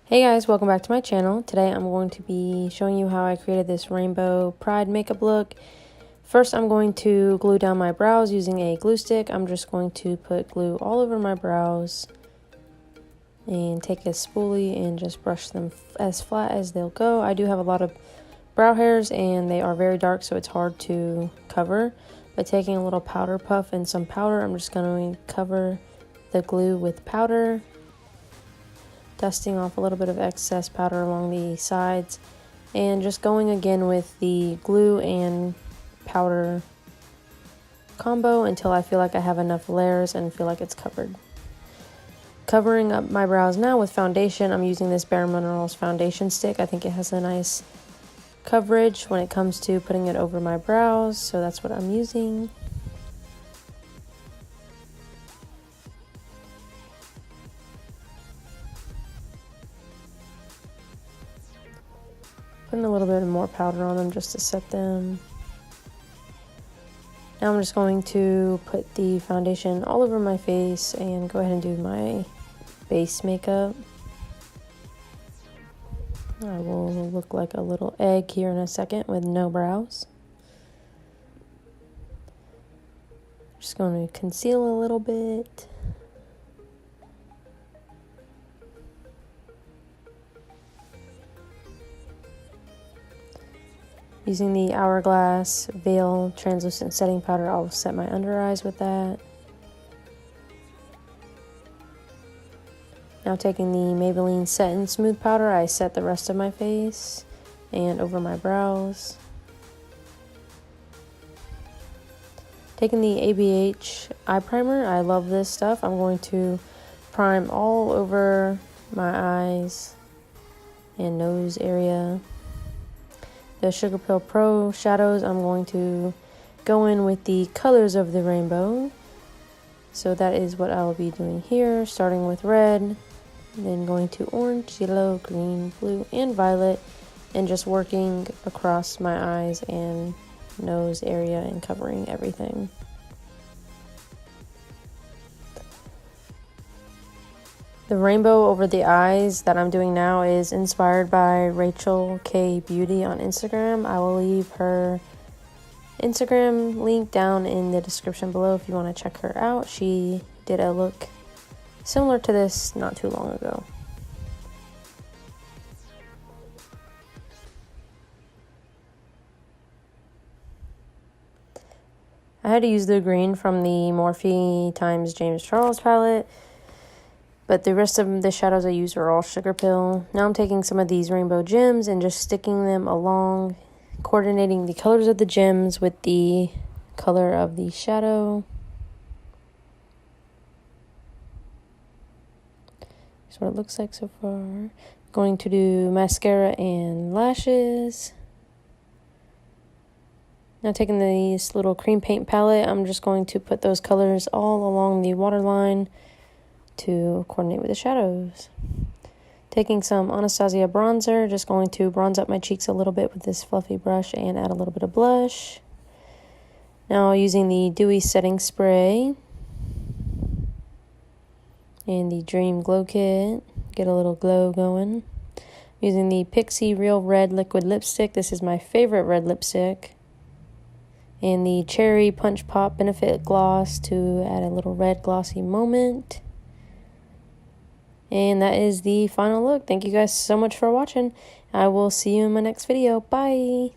Hey guys, welcome back to my channel. Today I'm going to be showing you how I created this rainbow pride makeup look. First I'm going to glue down my brows using a glue stick. I'm just going to put glue all over my brows and take a spoolie and just brush them as flat as they'll go. I do have a lot of brow hairs and they are very dark, so it's hard to cover. But taking a little powder puff and some powder, I'm just going to cover the glue with powder, dusting off a little bit of excess powder along the sides, and just going again with the glue and powder combo until I feel like I have enough layers and feel like it's covered. Covering up my brows now with foundation, I'm using this Bare Minerals foundation stick. I think it has a nice coverage when it comes to putting it over my brows, so that's what I'm using. Putting a little bit more powder on them just to set them. Now I'm just going to put the foundation all over my face and go ahead and do my base makeup. I will look like a little egg here in a second with no brows. Just going to conceal a little bit. Using the Hourglass Veil translucent setting powder, I'll set my under eyes with that. Now taking the Maybelline Set Smooth powder, I set the rest of my face and over my brows. Taking the ABH eye primer, I love this stuff. I'm going to prime all over my eyes and nose area. The Sugarpill Pro shadows, I'm going to go in with the colors of the rainbow. So that is what I will be doing here, starting with red, then going to orange, yellow, green, blue, and violet, and just working across my eyes and nose area and covering everything. The rainbow over the eyes that I'm doing now is inspired by Rachel K Beauty on Instagram. I will leave her Instagram link down in the description below if you want to check her out. She did a look similar to this not too long ago. I had to use the green from the Morphe times James Charles palette, but the rest of the shadows I used are all Sugarpill. Now I'm taking some of these rainbow gems and just sticking them along, coordinating the colors of the gems with the color of the shadow. That's what it looks like so far. Going to do mascara and lashes. Now taking this little cream paint palette, I'm just going to put those colors all along the waterline to coordinate with the shadows. Taking some Anastasia bronzer, just going to bronze up my cheeks a little bit with this fluffy brush and add a little bit of blush. Now using the Dewy Setting spray and the Dream Glow Kit, get a little glow going. Using the Pixi Real Red liquid lipstick, this is my favorite red lipstick. And the Cherry Punch Pop Benefit Gloss to add a little red glossy moment. And that is the final look. Thank you guys so much for watching. I will see you in my next video. Bye!